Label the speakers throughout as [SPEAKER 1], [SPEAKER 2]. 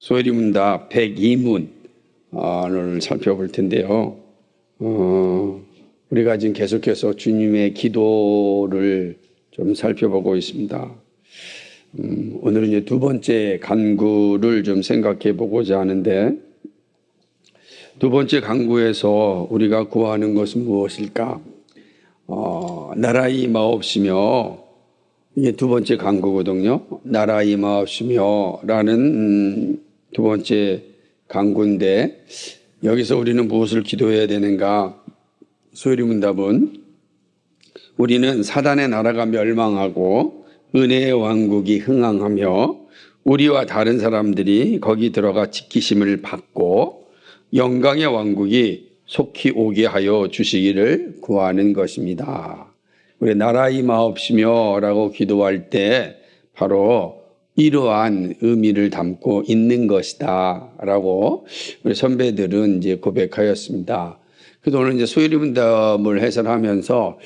[SPEAKER 1] 소혜리문답 102문을 살펴볼 텐데요. 우리가 지금 계속해서 주님의 기도를 좀 살펴보고 있습니다. 오늘은 이제 두 번째 간구를 좀 생각해 보고자 하는데, 두 번째 간구에서 우리가 구하는 것은 무엇일까? 나라의 임하옵시며, 이게 두 번째 간구거든요. 나라의 임하옵시며 라는 두 번째 간구인데, 여기서 우리는 무엇을 기도해야 되는가? 소혜리문답은 우리는 사단의 나라가 멸망하고 은혜의 왕국이 흥왕하며 우리와 다른 사람들이 거기 들어가 지키심을 받고 영광의 왕국이 속히 오게 하여 주시기를 구하는 것입니다. 우리 나라의 임하옵시며 라고 기도할 때 바로 이러한 의미를 담고 있는 것이다 라고 우리 선배들은 이제 고백하였습니다. 그래서 오늘 이제 소혜리문답을 해설하면서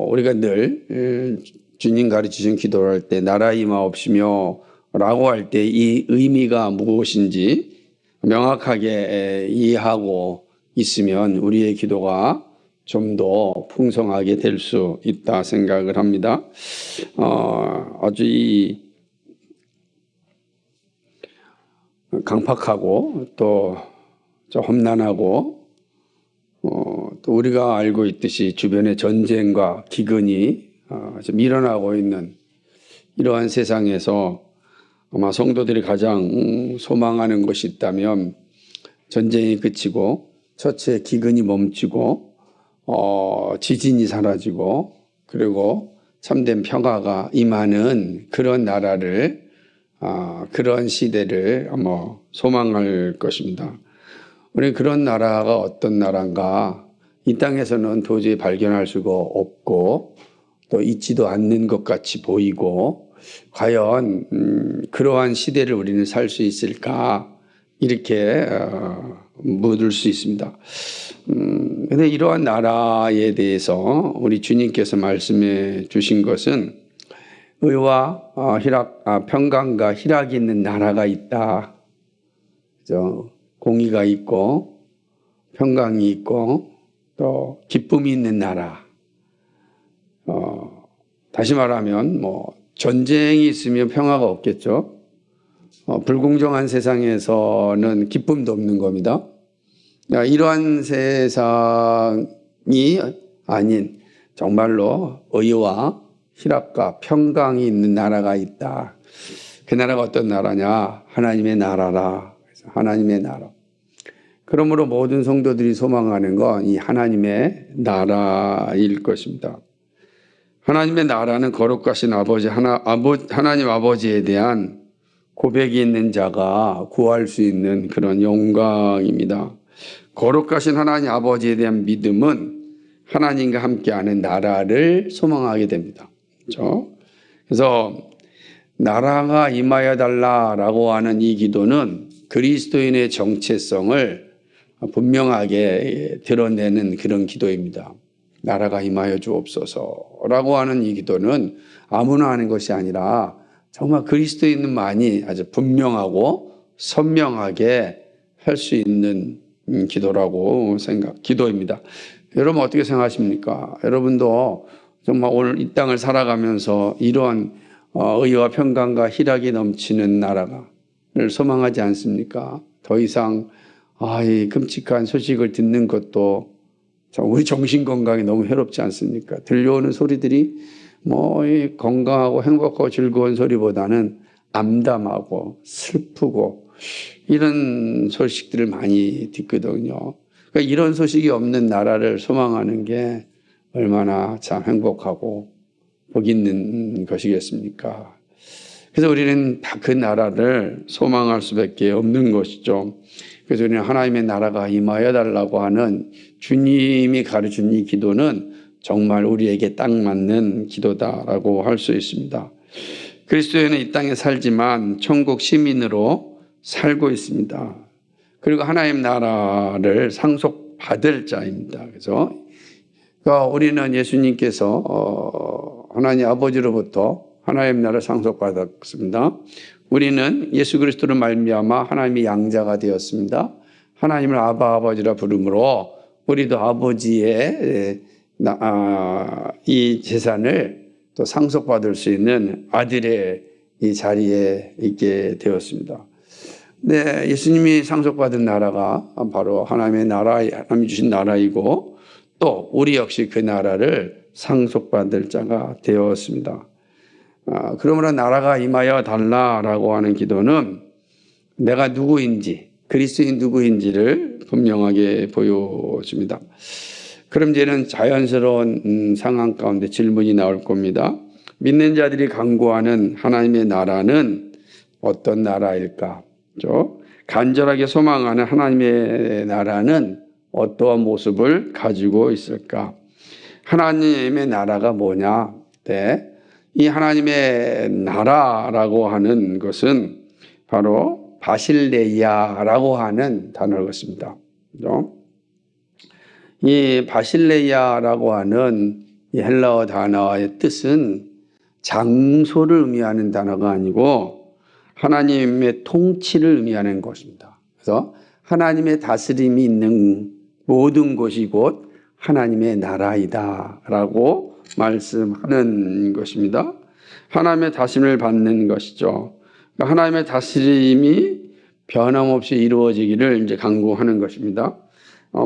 [SPEAKER 1] 우리가 늘 주님 가르치신 기도를 할 때 나라의 임하옵시며 라고 할 때 이 의미가 무엇인지 명확하게 이해하고 있으면 우리의 기도가 좀 더 풍성하게 될 수 있다 생각을 합니다. 아주 이 강팍하고 또 험난하고 또 우리가 알고 있듯이 주변에 전쟁과 기근이 좀 일어나고 있는 이러한 세상에서 아마 성도들이 가장 소망하는 것이 있다면 전쟁이 그치고 첫째 기근이 멈추고 지진이 사라지고 그리고 참된 평화가 임하는 그런 나라를 그런 시대를 소망할 것입니다. 우리는 그런 나라가 어떤 나라인가 이 땅에서는 도저히 발견할 수가 없고 또 있지도 않는 것 같이 보이고 과연 그러한 시대를 우리는 살 수 있을까 이렇게 묻을 수 있습니다. 그런데 이러한 나라에 대해서 우리 주님께서 말씀해 주신 것은 의와 평강과 희락이 있는 나라가 있다. 그죠? 공의가 있고 평강이 있고 또 기쁨이 있는 나라. 다시 말하면 전쟁이 있으면 평화가 없겠죠. 불공정한 세상에서는 기쁨도 없는 겁니다. 이러한 세상이 아닌 정말로 의와 희락과 평강이 있는 나라가 있다. 그 나라가 어떤 나라냐? 하나님의 나라라. 하나님의 나라. 그러므로 모든 성도들이 소망하는 건 이 하나님의 나라일 것입니다. 하나님의 나라는 거룩하신 하나님 아버지에 대한 고백이 있는 자가 구할 수 있는 그런 영광입니다. 거룩하신 하나님 아버지에 대한 믿음은 하나님과 함께하는 나라를 소망하게 됩니다. 그렇죠? 그래서 나라가 임하여 달라라고 하는 이 기도는 그리스도인의 정체성을 분명하게 드러내는 그런 기도입니다. 나라가 임하여 주옵소서라고 하는 이 기도는 아무나 하는 것이 아니라 정말 그리스도인만이 아주 분명하고 선명하게 할 수 있는 기도입니다. 여러분 어떻게 생각하십니까? 여러분도 정말 오늘 이 땅을 살아가면서 이러한 의와 평강과 희락이 넘치는 나라를 소망하지 않습니까? 더 이상 이 끔찍한 소식을 듣는 것도 우리 정신 건강에 너무 해롭지 않습니까? 들려오는 소리들이 건강하고 행복하고 즐거운 소리보다는 암담하고 슬프고 이런 소식들을 많이 듣거든요. 그러니까 이런 소식이 없는 나라를 소망하는 게 얼마나 참 행복하고 복 있는 것이겠습니까? 그래서 우리는 다 그 나라를 소망할 수밖에 없는 것이죠. 그래서 우리는 하나님의 나라가 임하여 달라고 하는 주님이 가르친 이 기도는 정말 우리에게 딱 맞는 기도다라고 할 수 있습니다. 그리스도인은 이 땅에 살지만 천국 시민으로 살고 있습니다. 그리고 하나님 나라를 상속받을 자입니다. 그래서 우리는 예수님께서 하나님 아버지로부터 하나님 나라를 상속받았습니다. 우리는 예수 그리스도로 말미암아 하나님의 양자가 되었습니다. 하나님을 아바 아버지라 부르므로 우리도 아버지의 이 재산을 또 상속받을 수 있는 아들의 이 자리에 있게 되었습니다. 네, 예수님이 상속받은 나라가 바로 하나님의 나라, 하나님이 주신 나라이고 또 우리 역시 그 나라를 상속받을 자가 되었습니다. 그러므로 나라가 임하여 달라라고 하는 기도는 내가 누구인지, 그리스도인 누구인지를 분명하게 보여줍니다. 그럼 이제는 자연스러운 상황 가운데 질문이 나올 겁니다. 믿는 자들이 간구하는 하나님의 나라는 어떤 나라일까? 간절하게 소망하는 하나님의 나라는 어떠한 모습을 가지고 있을까? 하나님의 나라가 뭐냐? 네. 이 하나님의 나라라고 하는 것은 바로 바실레이아라고 하는 단어를 것입니다. 이 바실레이아라고 하는 이 헬라어 단어의 뜻은 장소를 의미하는 단어가 아니고 하나님의 통치를 의미하는 것입니다. 그래서 하나님의 다스림이 있는 모든 곳이 곧 하나님의 나라이다라고 말씀하는 것입니다. 하나님의 다스림을 받는 것이죠. 그러니까 하나님의 다스림이 변함없이 이루어지기를 이제 간구하는 것입니다.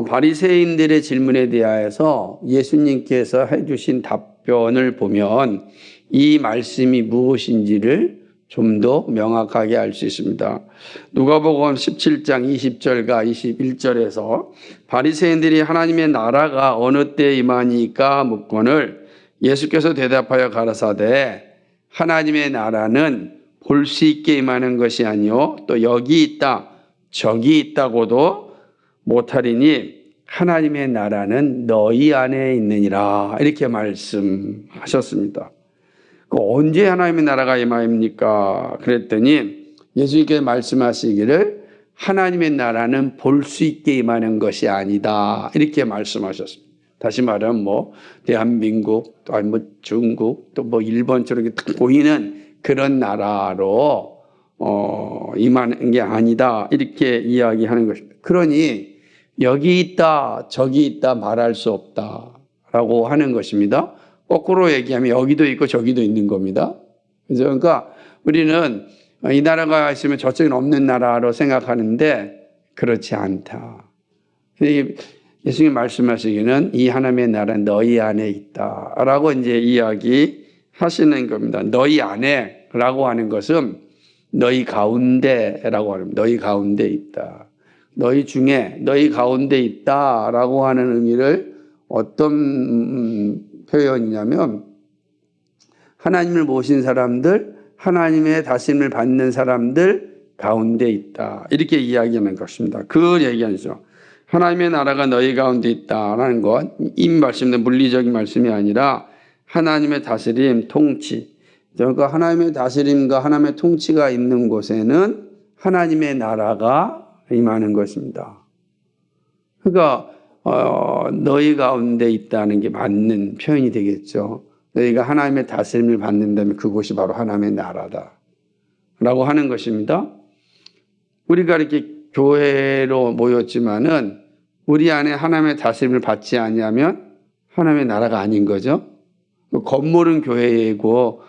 [SPEAKER 1] 바리새인들의 질문에 대하여서 예수님께서 해주신 답변을 보면 이 말씀이 무엇인지를 좀 더 명확하게 알 수 있습니다. 누가복음 17장 20절과 21절에서 바리새인들이 하나님의 나라가 어느 때 임하니까 묻거늘 예수께서 대답하여 가라사대 하나님의 나라는 볼 수 있게 임하는 것이 아니요 또 여기 있다 저기 있다고도 못하리니 하나님의 나라는 너희 안에 있느니라 이렇게 말씀하셨습니다. 언제 하나님의 나라가 임하입니까? 그랬더니 예수님께서 말씀하시기를 하나님의 나라는 볼 수 있게 임하는 것이 아니다 이렇게 말씀하셨습니다. 다시 말하면 대한민국 또 중국 또 일본처럼 이렇게 보이는 그런 나라로 임하는 게 아니다 이렇게 이야기하는 것입니다. 그러니 여기 있다 저기 있다 말할 수 없다라고 하는 것입니다. 거꾸로 얘기하면 여기도 있고 저기도 있는 겁니다. 그러니까 우리는 이 나라가 있으면 저쪽엔 없는 나라로 생각하는데 그렇지 않다. 예수님 말씀하시기는 이 하나님의 나라는 너희 안에 있다라고 이제 이야기하시는 겁니다. 너희 안에라고 하는 것은 너희 가운데라고 합니다. 너희 가운데 있다. 너희 중에 너희 가운데 있다라고 하는 의미를 어떤 표현이냐면 하나님을 모신 사람들, 하나님의 다스림을 받는 사람들 가운데 있다. 이렇게 이야기하는 것입니다. 그 얘기하죠. 하나님의 나라가 너희 가운데 있다라는 것, 이 말씀은 물리적인 말씀이 아니라 하나님의 다스림, 통치. 그러니까 하나님의 다스림과 하나님의 통치가 있는 곳에는 하나님의 나라가 임하는 것입니다. 그러니까 너희 가운데 있다는 게 맞는 표현이 되겠죠. 너희가 하나님의 다스림을 받는다면 그곳이 바로 하나님의 나라다 라고 하는 것입니다. 우리가 이렇게 교회로 모였지만은 우리 안에 하나님의 다스림을 받지 않으면 하나님의 나라가 아닌 거죠. 겉모른 교회이고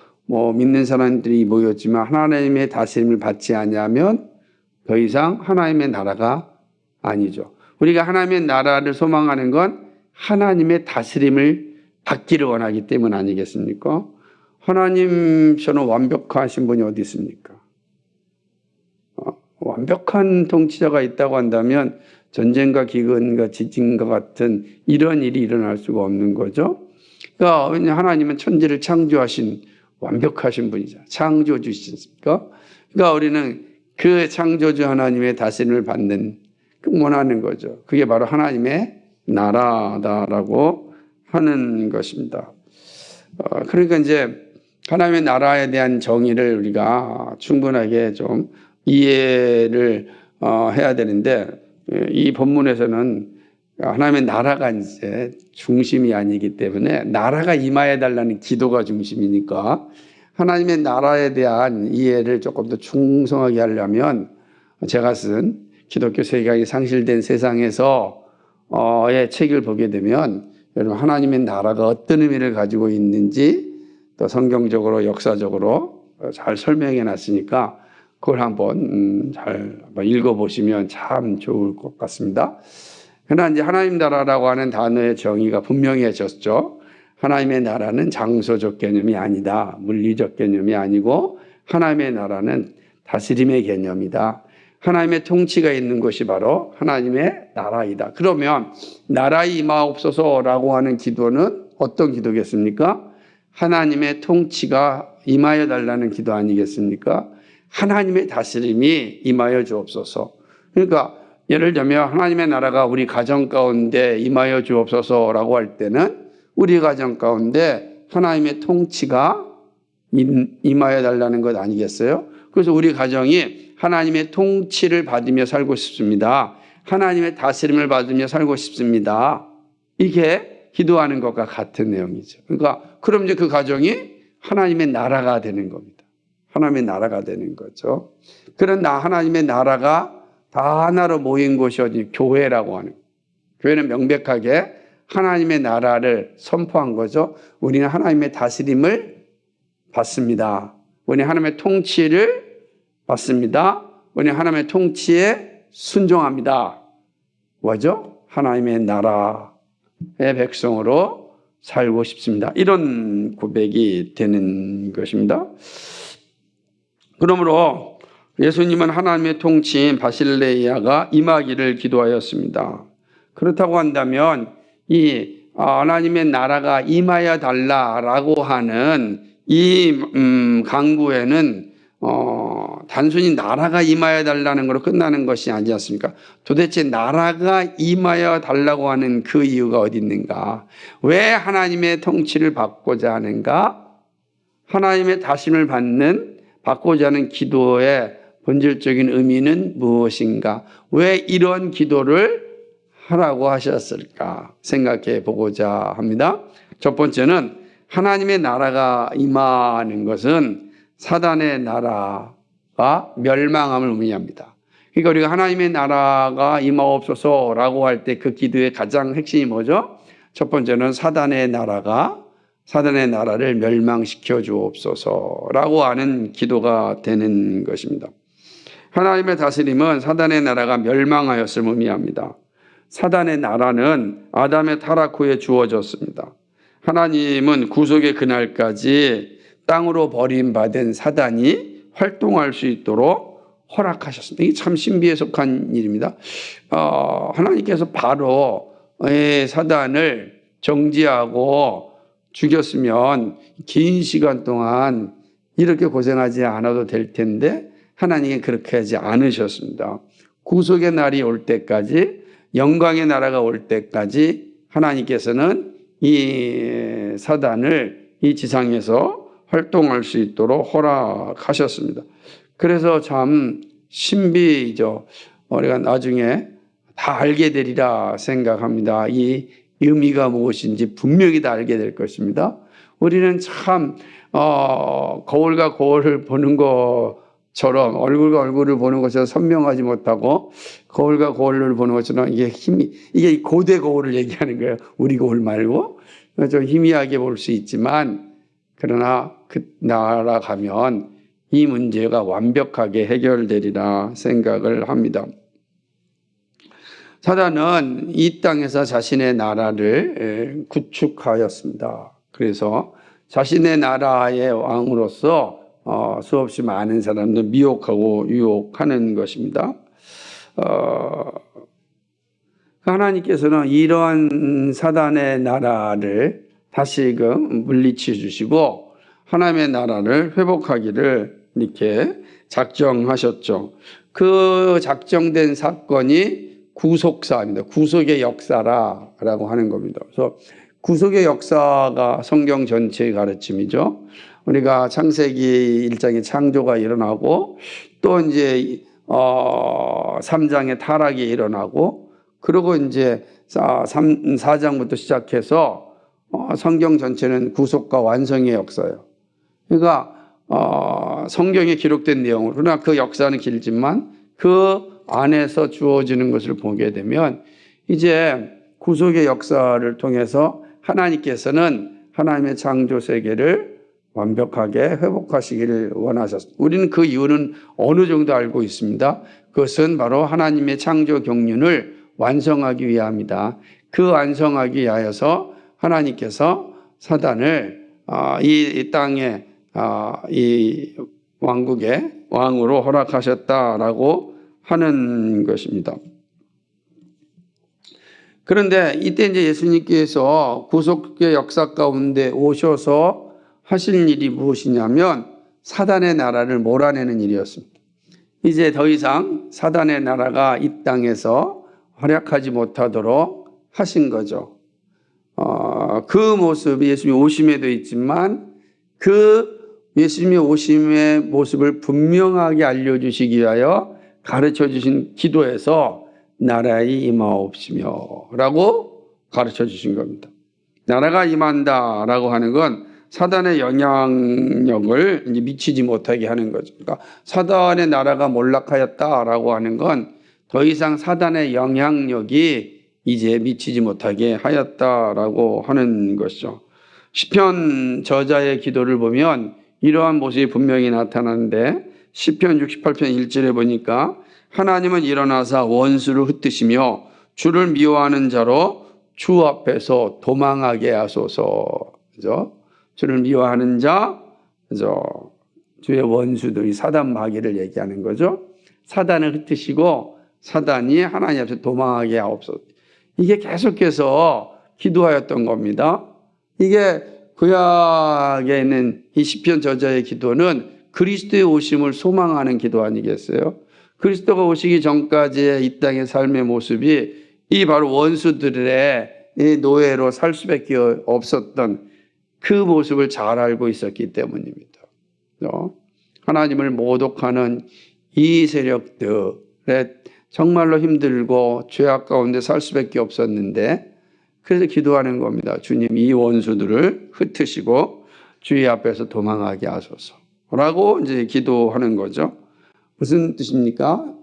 [SPEAKER 1] 믿는 사람들이 모였지만 하나님의 다스림을 받지 않으면 더 이상 하나님의 나라가 아니죠. 우리가 하나님의 나라를 소망하는 건 하나님의 다스림을 받기를 원하기 때문 아니겠습니까? 하나님처럼 완벽하신 분이 어디 있습니까? 완벽한 통치자가 있다고 한다면 전쟁과 기근과 지진과 같은 이런 일이 일어날 수가 없는 거죠. 그러니까 왜냐 하나님은 천지를 창조하신 완벽하신 분이죠. 창조주시니까. 그러니까 우리는 그 창조주 하나님의 다스림을 받는 원하는 거죠. 그게 바로 하나님의 나라다라고 하는 것입니다. 그러니까 이제 하나님의 나라에 대한 정의를 우리가 충분하게 좀 이해를 해야 되는데 이 본문에서는 하나님의 나라가 이제 중심이 아니기 때문에 나라가 임하여 달라는 기도가 중심이니까 하나님의 나라에 대한 이해를 조금 더 충성하게 하려면 제가 쓴 기독교 세계관이 상실된 세상에서의 책을 보게 되면 여러분 하나님의 나라가 어떤 의미를 가지고 있는지 또 성경적으로 역사적으로 잘 설명해 놨으니까 그걸 한번 잘 읽어보시면 참 좋을 것 같습니다. 그러나 이제 하나님 나라라고 하는 단어의 정의가 분명해졌죠. 하나님의 나라는 장소적 개념이 아니다. 물리적 개념이 아니고 하나님의 나라는 다스림의 개념이다. 하나님의 통치가 있는 곳이 바로 하나님의 나라이다. 그러면 나라에 임하옵소서라고 하는 기도는 어떤 기도겠습니까? 하나님의 통치가 임하여 달라는 기도 아니겠습니까? 하나님의 다스림이 임하여 주옵소서. 그러니까 예를 들면 하나님의 나라가 우리 가정 가운데 임하여 주옵소서라고 할 때는 우리 가정 가운데 하나님의 통치가 임하여 달라는 것 아니겠어요? 그래서 우리 가정이 하나님의 통치를 받으며 살고 싶습니다. 하나님의 다스림을 받으며 살고 싶습니다. 이게 기도하는 것과 같은 내용이죠. 그러니까 그럼 이제 그 가정이 하나님의 나라가 되는 겁니다. 하나님의 나라가 되는 거죠. 그런 하나님의 나라가 다 하나로 모인 곳이 어디 교회라고 하는 거예요. 교회는 명백하게 하나님의 나라를 선포한 거죠. 우리는 하나님의 다스림을 받습니다. 우리는 하나님의 통치를 받습니다. 우리는 하나님의 통치에 순종합니다. 뭐죠? 하나님의 나라의 백성으로 살고 싶습니다. 이런 고백이 되는 것입니다. 그러므로 예수님은 하나님의 통치인 바실레이아가 임하기를 기도하였습니다. 그렇다고 한다면 이 하나님의 나라가 임하여 달라라고 하는 이 간구에는 단순히 나라가 임하여 달라는 것으로 끝나는 것이 아니지 않습니까? 도대체 나라가 임하여 달라고 하는 그 이유가 어디 있는가? 왜 하나님의 통치를 받고자 하는가? 하나님의 다심을 받고자 하는 기도의 본질적인 의미는 무엇인가? 왜 이런 기도를 하라고 하셨을까? 생각해 보고자 합니다. 첫 번째는 하나님의 나라가 임하는 것은 사단의 나라가 멸망함을 의미합니다. 그러니까 우리가 하나님의 나라가 임하옵소서라고 할 때 그 기도의 가장 핵심이 뭐죠? 첫 번째는 사단의 나라를 멸망시켜 주옵소서라고 하는 기도가 되는 것입니다. 하나님의 다스림은 사단의 나라가 멸망하였음을 의미합니다. 사단의 나라는 아담의 타락 후에 주어졌습니다. 하나님은 구속의 그날까지 땅으로 버림받은 사단이 활동할 수 있도록 허락하셨습니다. 이게 참 신비에 속한 일입니다. 하나님께서 바로 사단을 정지하고 죽였으면 긴 시간 동안 이렇게 고생하지 않아도 될 텐데 하나님은 그렇게 하지 않으셨습니다. 구속의 날이 올 때까지, 영광의 나라가 올 때까지 하나님께서는 이 사단을 이 지상에서 활동할 수 있도록 허락하셨습니다. 그래서 참 신비죠. 우리가 나중에 다 알게 되리라 생각합니다. 이 의미가 무엇인지 분명히 다 알게 될 것입니다. 우리는 참 거울과 거울을 보는 것처럼, 얼굴과 얼굴을 보는 것처럼 선명하지 못하고 거울과 거울을 보는 것처럼 이게 고대 거울을 얘기하는 거예요. 우리 거울 말고 좀 희미하게 볼 수 있지만, 그러나 나아가면 이 문제가 완벽하게 해결되리라 생각을 합니다. 사단은 이 땅에서 자신의 나라를 구축하였습니다. 그래서 자신의 나라의 왕으로서 수없이 많은 사람들 미혹하고 유혹하는 것입니다. 하나님께서는 이러한 사단의 나라를 다시금 물리쳐 주시고 하나님의 나라를 회복하기를 이렇게 작정하셨죠. 그 작정된 사건이 구속사입니다. 구속의 역사라고 하는 겁니다. 그래서 구속의 역사가 성경 전체의 가르침이죠. 우리가 창세기 1장의 창조가 일어나고 또 이제 3장의 타락이 일어나고, 그리고 이제 4장부터 시작해서 성경 전체는 구속과 완성의 역사예요. 그러니까 성경에 기록된 내용으로, 그러나 그 역사는 길지만 그 안에서 주어지는 것을 보게 되면 이제 구속의 역사를 통해서 하나님께서는 하나님의 창조 세계를 완벽하게 회복하시기를 원하셨습니다. 우리는 그 이유는 어느 정도 알고 있습니다. 그것은 바로 하나님의 창조 경륜을 완성하기 위함이다. 그 완성하기 위하여서 하나님께서 사단을 이 땅에 이 왕국의 왕으로 허락하셨다라고 하는 것입니다. 그런데 이때 이제 예수님께서 구속의 역사 가운데 오셔서 하실 일이 무엇이냐면 사단의 나라를 몰아내는 일이었습니다. 이제 더 이상 사단의 나라가 이 땅에서 활약하지 못하도록 하신 거죠. 그 모습이 예수님이 오심에도 있지만 그 예수님이 오심의 모습을 분명하게 알려주시기 위하여 가르쳐 주신 기도에서 나라의 임하옵시며 라고 가르쳐 주신 겁니다. 나라가 임한다 라고 하는 건 사단의 영향력을 이제 미치지 못하게 하는 거죠. 그러니까 사단의 나라가 몰락하였다 라고 하는 건 더 이상 사단의 영향력이 이제 미치지 못하게 하였다라고 하는 것이죠. 시편 저자의 기도를 보면 이러한 모습이 분명히 나타나는데 시편 68편 1절에 보니까 하나님은 일어나사 원수를 흩으시며 주를 미워하는 자로 주 앞에서 도망하게 하소서. 그죠? 주를 미워하는 자, 그죠? 주의 원수들이 사단 마귀를 얘기하는 거죠. 사단을 흩으시고 사단이 하나님 앞에서 도망하게 하옵소서. 이게 계속해서 기도하였던 겁니다. 이게 구약에 있는 이 시편 저자의 기도는 그리스도의 오심을 소망하는 기도 아니겠어요? 그리스도가 오시기 전까지의 이 땅의 삶의 모습이 이 바로 원수들의 이 노예로 살 수밖에 없었던 그 모습을 잘 알고 있었기 때문입니다. 하나님을 모독하는 이 세력들의 정말로 힘들고 죄악 가운데 살 수밖에 없었는데 그래서 기도하는 겁니다. 주님 이 원수들을 흩으시고 주의 앞에서 도망하게 하소서라고 이제 기도하는 거죠. 무슨 뜻입니까?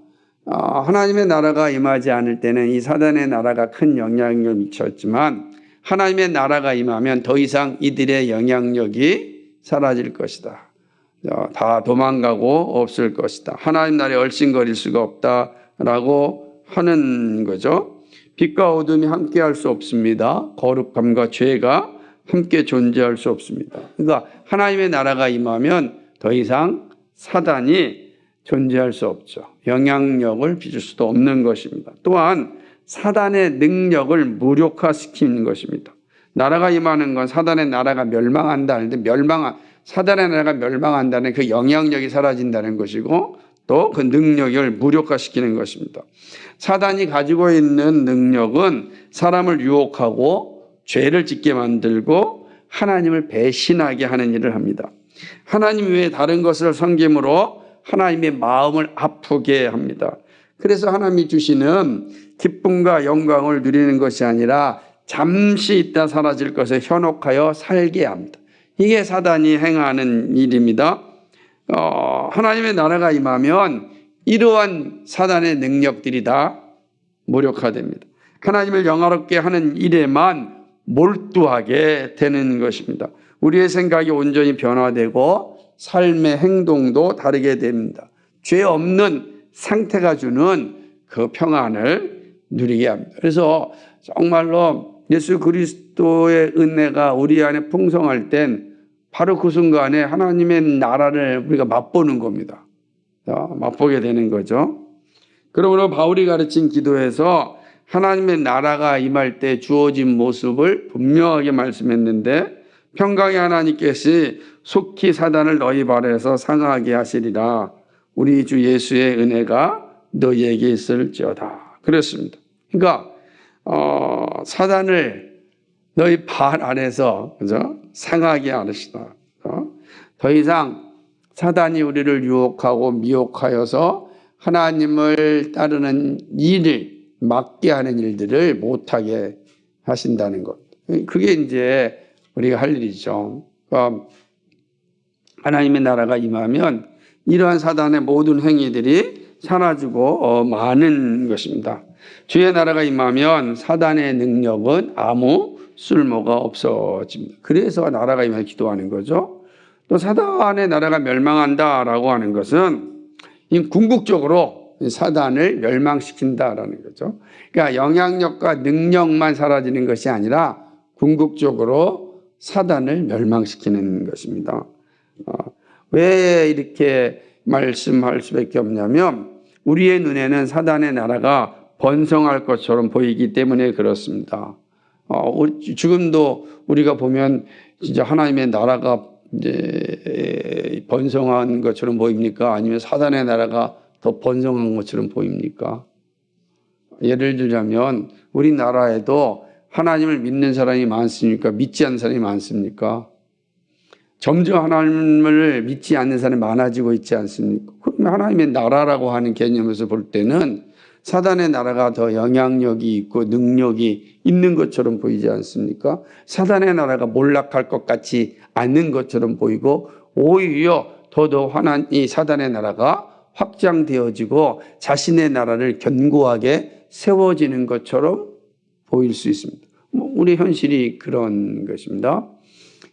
[SPEAKER 1] 하나님의 나라가 임하지 않을 때는 이 사단의 나라가 큰 영향력을 미쳤지만 하나님의 나라가 임하면 더 이상 이들의 영향력이 사라질 것이다. 다 도망가고 없을 것이다. 하나님 나라에 얼씬거릴 수가 없다라고 하는 거죠. 빛과 어둠이 함께할 수 없습니다. 거룩함과 죄가 함께 존재할 수 없습니다. 그러니까 하나님의 나라가 임하면 더 이상 사단이 존재할 수 없죠. 영향력을 빚을 수도 없는 것입니다. 또한 사단의 능력을 무력화시키는 것입니다. 나라가 임하는 건 사단의 나라가 멸망한다는데 사단의 나라가 멸망한다는 그 영향력이 사라진다는 것이고 또 그 능력을 무력화시키는 것입니다. 사단이 가지고 있는 능력은 사람을 유혹하고 죄를 짓게 만들고 하나님을 배신하게 하는 일을 합니다. 하나님 외에 다른 것을 섬김으로 하나님의 마음을 아프게 합니다. 그래서 하나님이 주시는 기쁨과 영광을 누리는 것이 아니라 잠시 있다 사라질 것을 현혹하여 살게 합니다. 이게 사단이 행하는 일입니다. 하나님의 나라가 임하면 이러한 사단의 능력들이 다 무력화됩니다. 하나님을 영화롭게 하는 일에만 몰두하게 되는 것입니다. 우리의 생각이 온전히 변화되고 삶의 행동도 다르게 됩니다. 죄 없는 상태가 주는 그 평안을 누리게 합니다. 그래서 정말로 예수 그리스도의 은혜가 우리 안에 풍성할 땐 바로 그 순간에 하나님의 나라를 우리가 맛보는 겁니다. 맛보게 되는 거죠. 그러므로 바울이 가르친 기도에서 하나님의 나라가 임할 때 주어진 모습을 분명하게 말씀했는데 평강의 하나님께서 속히 사단을 너희 발에서 상하게 하시리라. 우리 주 예수의 은혜가 너희에게 있을지어다. 그랬습니다. 그러니까 사단을 너희 발 안에서 그죠? 상하게 하시다. 더 이상 사단이 우리를 유혹하고 미혹하여서 하나님을 따르는 일을 막게 하는 일들을 못하게 하신다는 것. 그게 이제 우리가 할 일이죠. 하나님의 나라가 임하면 이러한 사단의 모든 행위들이 사라지고 많은 것입니다. 주의 나라가 임하면 사단의 능력은 아무 쓸모가 없어집니다. 그래서 나라가 임하여 기도하는 거죠. 또 사단의 나라가 멸망한다라고 하는 것은 궁극적으로 사단을 멸망시킨다라는 거죠. 그러니까 영향력과 능력만 사라지는 것이 아니라 궁극적으로 사단을 멸망시키는 것입니다. 왜 이렇게 말씀할 수밖에 없냐면 우리의 눈에는 사단의 나라가 번성할 것처럼 보이기 때문에 그렇습니다. 지금도 우리가 보면 진짜 하나님의 나라가 이제 번성한 것처럼 보입니까? 아니면 사단의 나라가 더 번성한 것처럼 보입니까? 예를 들자면 우리나라에도 하나님을 믿는 사람이 많습니까? 믿지 않는 사람이 많습니까? 점점 하나님을 믿지 않는 사람이 많아지고 있지 않습니까? 그러면 하나님의 나라라고 하는 개념에서 볼 때는 사단의 나라가 더 영향력이 있고 능력이 있는 것처럼 보이지 않습니까? 사단의 나라가 몰락할 것 같지 않는 것처럼 보이고 오히려 더더욱 이 사단의 나라가 확장되어지고 자신의 나라를 견고하게 세워지는 것처럼 보일 수 있습니다. 우리 현실이 그런 것입니다.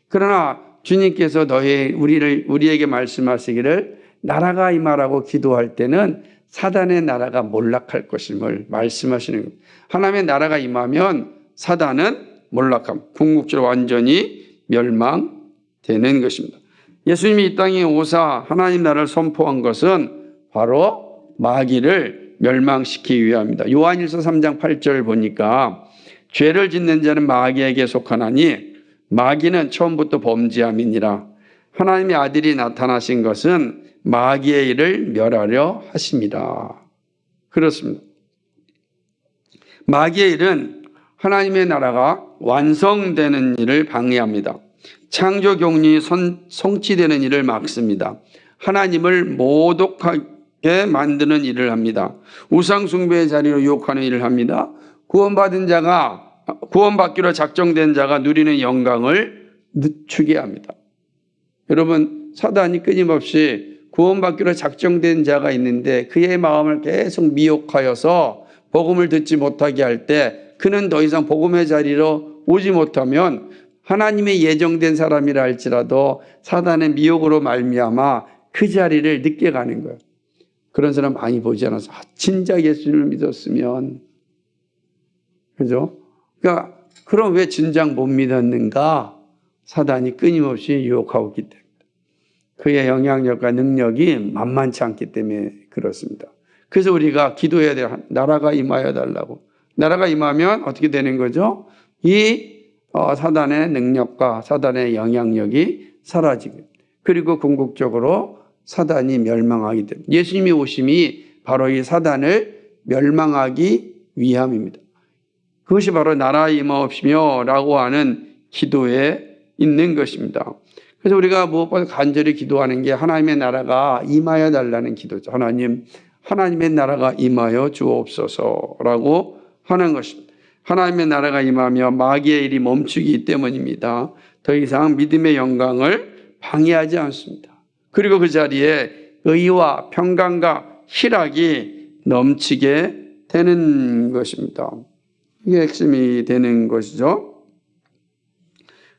[SPEAKER 1] 그러나 주님께서 우리에게 말씀하시기를 나라가 임하라고 기도할 때는 사단의 나라가 몰락할 것임을 말씀하시는 겁니다. 하나님의 나라가 임하면 사단은 몰락함, 궁극적으로 완전히 멸망되는 것입니다. 예수님이 이 땅에 오사 하나님 나라를 선포한 것은 바로 마귀를 멸망시키기 위함입니다. 요한일서 3장 8절 보니까 죄를 짓는 자는 마귀에게 속하나니 마귀는 처음부터 범죄함이니라. 하나님의 아들이 나타나신 것은 마귀의 일을 멸하려 하심이라. 그렇습니다. 마귀의 일은 하나님의 나라가 완성되는 일을 방해합니다. 창조 경륜이 성취되는 일을 막습니다. 하나님을 모독하게 만드는 일을 합니다. 우상 숭배의 자리로 유혹하는 일을 합니다. 구원받기로 작정된 자가 누리는 영광을 늦추게 합니다. 여러분, 사단이 끊임없이 구원받기로 작정된 자가 있는데 그의 마음을 계속 미혹하여서 복음을 듣지 못하게 할 때 그는 더 이상 복음의 자리로 오지 못하면 하나님의 예정된 사람이라 할지라도 사단의 미혹으로 말미암아 그 자리를 늦게 가는 거예요. 그런 사람 많이 보지 않아서 진짜 예수님을 믿었으면, 그죠? 그러니까 그럼 왜 진작 못 믿었는가? 사단이 끊임없이 유혹하고 있기 때문에. 그의 영향력과 능력이 만만치 않기 때문에 그렇습니다. 그래서 우리가 기도해야 돼요. 나라가 임하여 달라고. 나라가 임하면 어떻게 되는 거죠? 이 사단의 능력과 사단의 영향력이 사라지고, 그리고 궁극적으로 사단이 멸망하기 때문에 예수님이 오심이 바로 이 사단을 멸망하기 위함입니다. 그것이 바로 나라 임하옵시며 라고 하는 기도에 있는 것입니다. 그래서 우리가 무엇보다 간절히 기도하는 게 하나님의 나라가 임하여 달라는 기도죠. 하나님의 나라가 임하여 주옵소서라고 하는 것입니다. 하나님의 나라가 임하며 마귀의 일이 멈추기 때문입니다. 더 이상 믿음의 영광을 방해하지 않습니다. 그리고 그 자리에 의와 평강과 희락이 넘치게 되는 것입니다. 이게 핵심이 되는 것이죠.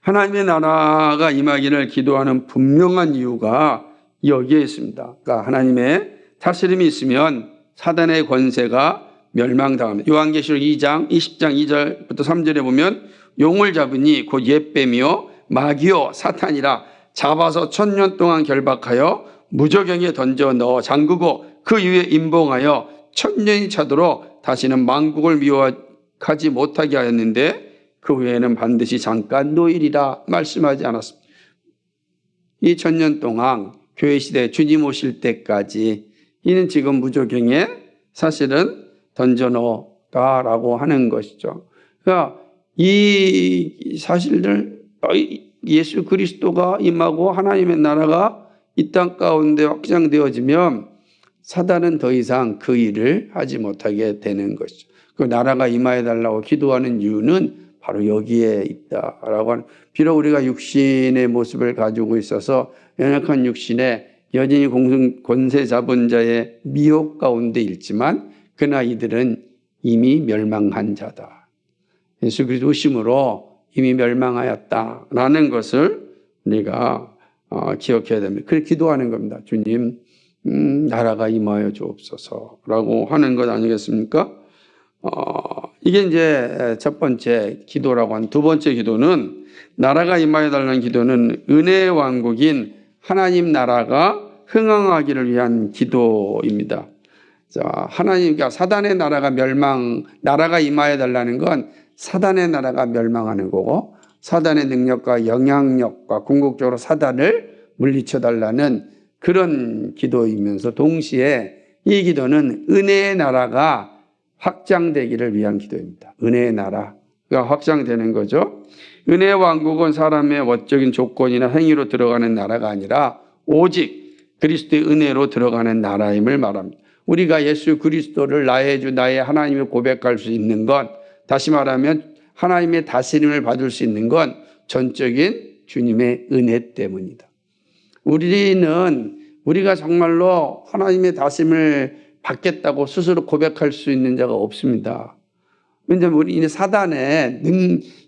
[SPEAKER 1] 하나님의 나라가 임하기를 기도하는 분명한 이유가 여기에 있습니다. 그러니까 하나님의 다스림이 있으면 사단의 권세가 멸망당합니다. 요한계시록 2장 20장 2절부터 3절에 보면 용을 잡으니 곧 옛뱀이요 마귀요 사탄이라 잡아서 1000년 동안 결박하여 무저경에 던져 넣어 잠그고 그 위에 임봉하여 1000년이 차도록 다시는 만국을 미워하지 못하게 하였는데 그 후에는 반드시 잠깐 노일이라 말씀하지 않았습니다. 이 1000년 동안 교회 시대 주님 오실 때까지 이는 지금 무저경에 사실은 던져놓다라고 하는 것이죠. 그러니까 이 사실들 예수 그리스도가 임하고 하나님의 나라가 이 땅 가운데 확장되어지면 사단은 더 이상 그 일을 하지 못하게 되는 것이죠. 그 나라가 임하여 달라고 기도하는 이유는 바로 여기에 있다라고 하는, 비록 우리가 육신의 모습을 가지고 있어서 연약한 육신에 여전히 권세 잡은 자의 미혹 가운데 있지만 그러나 이들은 이미 멸망한 자다. 예수 그리스도 오심으로 이미 멸망하였다라는 것을 우리가 기억해야 됩니다. 그렇게 기도하는 겁니다. 주님, 나라가 임하여 주옵소서라고 하는 것 아니겠습니까? 이게 이제 첫 번째 기도라고 한. 두 번째 기도는, 나라가 임하여 달라는 기도는 은혜의 왕국인 하나님 나라가 흥왕하기를 위한 기도입니다. 자, 하나님과 사단의 나라가 임하여 달라는 건 사단의 나라가 멸망하는 거고, 사단의 능력과 영향력과 궁극적으로 사단을 물리쳐 달라는 그런 기도이면서 동시에 이 기도는 은혜의 나라가 확장되기를 위한 기도입니다. 은혜의 나라가 확장되는 거죠. 은혜의 왕국은 사람의 원적인 조건이나 행위로 들어가는 나라가 아니라 오직 그리스도의 은혜로 들어가는 나라임을 말합니다. 우리가 예수 그리스도를 나의 주, 나의 하나님을 고백할 수 있는 건, 다시 말하면 하나님의 다스림을 받을 수 있는 건 전적인 주님의 은혜 때문이다. 우리가 정말로 하나님의 다스림을 받겠다고 스스로 고백할 수 있는 자가 없습니다. 왜냐하면 우리는 사단의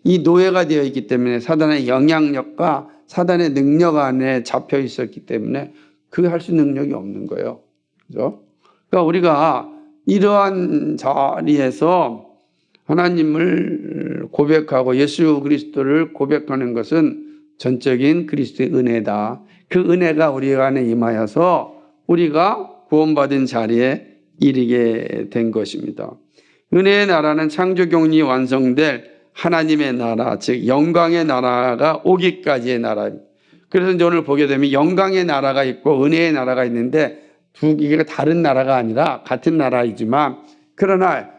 [SPEAKER 1] 이 노예가 되어 있기 때문에, 사단의 영향력과 사단의 능력 안에 잡혀 있었기 때문에 그 할 수 있는 능력이 없는 거예요. 그죠? 그러니까 우리가 이러한 자리에서 하나님을 고백하고 예수 그리스도를 고백하는 것은 전적인 그리스도의 은혜다. 그 은혜가 우리 안에 임하여서 우리가 구원받은 자리에 이르게 된 것입니다. 은혜의 나라는 창조경이 완성될 하나님의 나라, 즉 영광의 나라가 오기까지의 나라입니다. 그래서 이제 오늘 보게 되면 영광의 나라가 있고 은혜의 나라가 있는데 두 개가 다른 나라가 아니라 같은 나라이지만, 그러나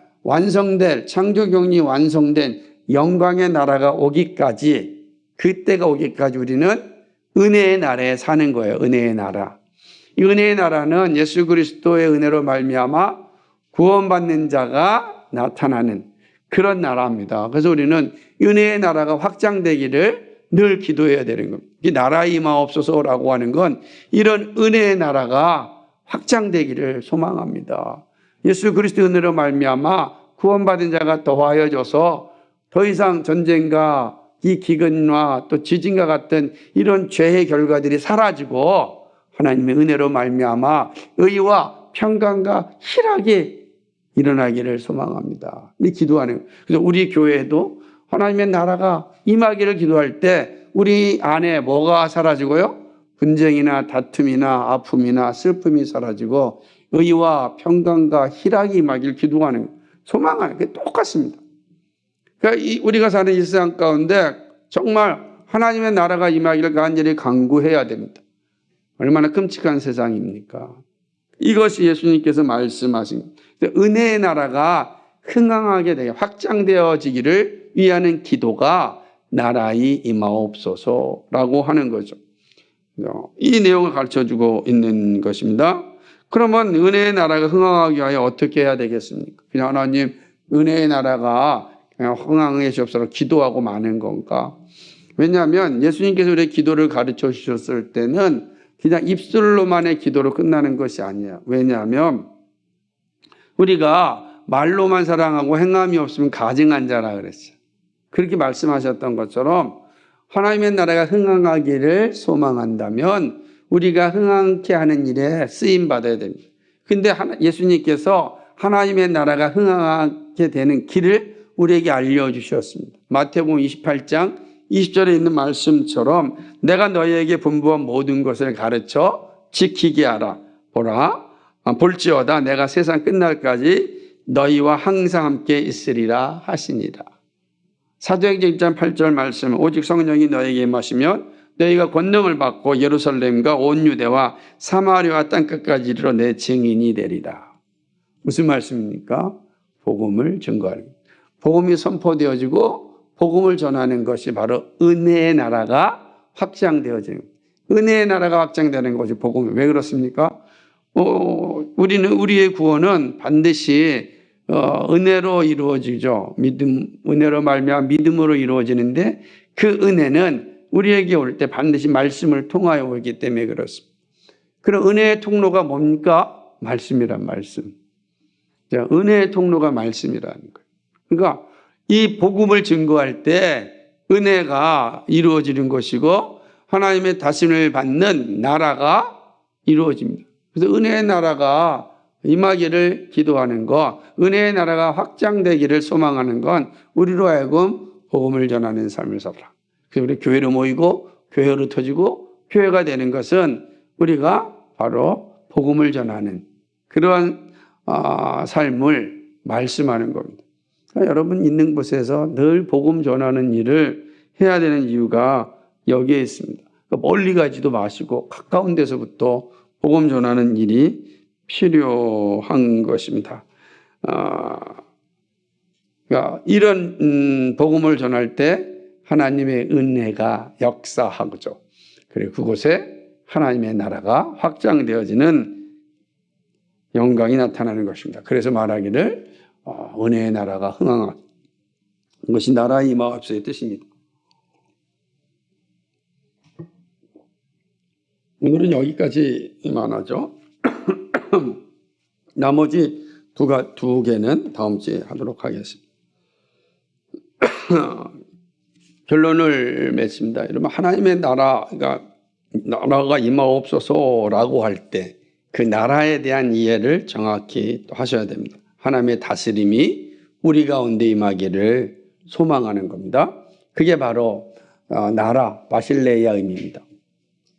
[SPEAKER 1] 창조경이 완성된 영광의 나라가 오기까지, 그때가 오기까지 우리는 은혜의 나라에 사는 거예요. 은혜의 나라. 이 은혜의 나라는 예수 그리스도의 은혜로 말미암아 구원받는 자가 나타나는 그런 나라입니다. 그래서 우리는 은혜의 나라가 확장되기를 늘 기도해야 되는 겁니다. 이 나라 임하옵소서라고 하는 건 이런 은혜의 나라가 확장되기를 소망합니다. 예수 그리스도의 은혜로 말미암아 구원받은 자가 더하여져서 더 이상 전쟁과 이 기근과 또 지진과 같은 이런 죄의 결과들이 사라지고 하나님의 은혜로 말미암아 의와 평강과 희락이 일어나기를 소망합니다. 이 기도하는. 그래서 우리 교회도 하나님의 나라가 임하기를 기도할 때 우리 안에 뭐가 사라지고요? 분쟁이나 다툼이나 아픔이나 슬픔이 사라지고 의와 평강과 희락이 임하기를 기도하는, 소망하는 게 똑같습니다. 그러니까 우리가 사는 이 세상 가운데 정말 하나님의 나라가 임하기를 간절히 간구해야 됩니다. 얼마나 끔찍한 세상입니까? 이것이 예수님께서 말씀하신 은혜의 나라가 흥왕하게 되게 확장되어지기를 위하는 기도가 나라의 임하옵소서라고 하는 거죠. 이 내용을 가르쳐주고 있는 것입니다. 그러면 은혜의 나라가 흥왕하기 위하여 어떻게 해야 되겠습니까? 그냥 하나님 은혜의 나라가 그냥 흥왕해 주옵소서 기도하고 마는 건가? 왜냐하면 예수님께서 우리의 기도를 가르쳐 주셨을 때는 그냥 입술로만의 기도로 끝나는 것이 아니에요. 왜냐하면 우리가 말로만 사랑하고 행함이 없으면 가증한 자라 그랬어요. 그렇게 말씀하셨던 것처럼 하나님의 나라가 흥왕하기를 소망한다면 우리가 흥왕케 하는 일에 쓰임 받아야 됩니다. 근데 예수님께서 하나님의 나라가 흥왕하게 되는 길을 우리에게 알려주셨습니다. 마태복음 28장 20절에 있는 말씀처럼 내가 너희에게 분부한 모든 것을 가르쳐 지키게 하라. 볼지어다 내가 세상 끝날까지 너희와 항상 함께 있으리라 하시니라. 사도행전 1장 8절 말씀, 오직 성령이 너희에게 임하시면 너희가 권능을 받고 예루살렘과 온 유대와 사마리아와 땅끝까지 이르러 내 증인이 되리라. 무슨 말씀입니까? 복음을 증거하는, 복음이 선포되어지고 복음을 전하는 것이 바로 은혜의 나라가 확장되어지는 거예요. 은혜의 나라가 확장되는 것이 복음이에요. 왜 그렇습니까? 우리는 우리의 구원은 반드시 은혜로 이루어지죠. 은혜로 말미암아 믿음으로 이루어지는데 그 은혜는 우리에게 올 때 반드시 말씀을 통하여 오기 때문에 그렇습니다. 그럼 은혜의 통로가 뭡니까? 말씀이란 말씀. 자, 은혜의 통로가 말씀이라는 거예요. 그러니까 이 복음을 증거할 때 은혜가 이루어지는 것이고 하나님의 다스림을 받는 나라가 이루어집니다. 그래서 은혜의 나라가 임하기를 기도하는 것, 은혜의 나라가 확장되기를 소망하는 건 우리로 하여금 복음을 전하는 삶을 살아라. 그래서 우리 교회로 모이고 교회로 터지고 교회가 되는 것은 우리가 바로 복음을 전하는 그런 삶을 말씀하는 겁니다. 그러니까 여러분 있는 곳에서 늘 복음 전하는 일을 해야 되는 이유가 여기에 있습니다. 그러니까 멀리 가지도 마시고 가까운 데서부터 복음 전하는 일이 필요한 것입니다. 그러니까 이런 복음을 전할 때 하나님의 은혜가 역사하죠. 그리고 그곳에 하나님의 나라가 확장되어지는 영광이 나타나는 것입니다. 그래서 말하기를 은혜의 나라가 흥황한 것이 나라의 임하옵소서의 뜻입니다. 오늘은 여기까지만 하죠. 나머지 두 개는 다음 주에 하도록 하겠습니다. 결론을 맺습니다. 여러분 하나님의 나라가 임하옵소서라고 할 때 그 나라에 대한 이해를 정확히 하셔야 됩니다. 하나님의 다스림이 우리 가운데 임하기를 소망하는 겁니다. 그게 바로 나라 바실레이아 의미입니다.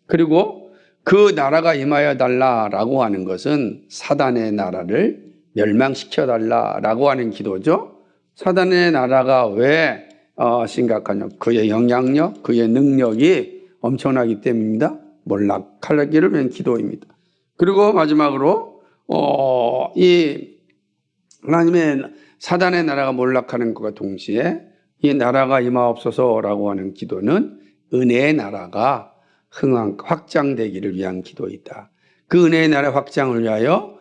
[SPEAKER 1] 그리고 그 나라가 임하여 달라라고 하는 것은 사단의 나라를 멸망시켜 달라라고 하는 기도죠. 사단의 나라가 왜 심각하냐? 그의 영향력, 그의 능력이 엄청나기 때문입니다. 몰락하기를 위한 기도입니다. 그리고 마지막으로 이 하나님의 사단의 나라가 몰락하는 것과 동시에 이 나라가 임하옵소서라고 하는 기도는 은혜의 나라가 확장되기를 위한 기도이다. 그 은혜의 나라 확장을 위하여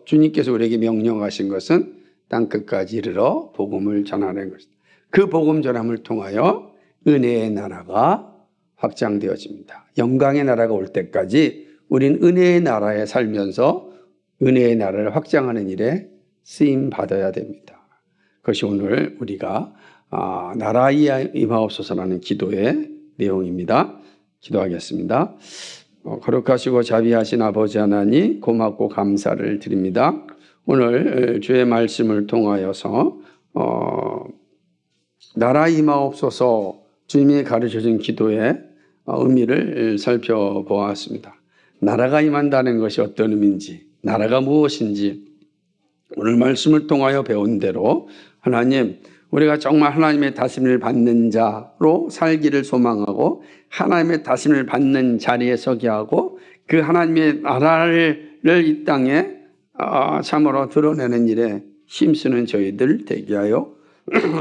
[SPEAKER 1] 주님께서 우리에게 명령하신 것은 땅끝까지 이르러 복음을 전하는 것이다. 그 복음 전함을 통하여 은혜의 나라가 확장되어집니다. 영광의 나라가 올 때까지 우린 은혜의 나라에 살면서 은혜의 나라를 확장하는 일에 쓰임 받아야 됩니다. 그것이 오늘 우리가 나라에 임하옵소서라는 기도의 내용입니다. 기도하겠습니다. 거룩하시고 자비하신 아버지 하나님 고맙고 감사를 드립니다. 오늘 주의 말씀을 통하여서 나라 임하옵소서 주님이 가르쳐준 기도의 의미를 살펴보았습니다. 나라가 임한다는 것이 어떤 의미인지, 나라가 무엇인지 오늘 말씀을 통하여 배운 대로 하나님, 우리가 정말 하나님의 다스림을 받는 자로 살기를 소망하고 하나님의 다스림을 받는 자리에 서게 하고 그 하나님의 나라를 이 땅에 참으로 드러내는 일에 힘쓰는 저희들 되게 하여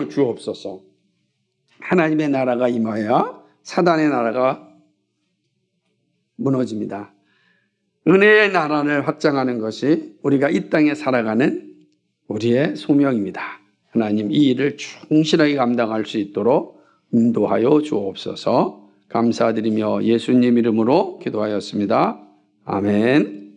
[SPEAKER 1] 주옵소서. 하나님의 나라가 임하여 사단의 나라가 무너집니다. 은혜의 나라를 확장하는 것이 우리가 이 땅에 살아가는 우리의 소명입니다. 하나님 이 일을 충실하게 감당할 수 있도록 인도하여 주옵소서. 감사드리며 예수님 이름으로 기도하였습니다. 아멘.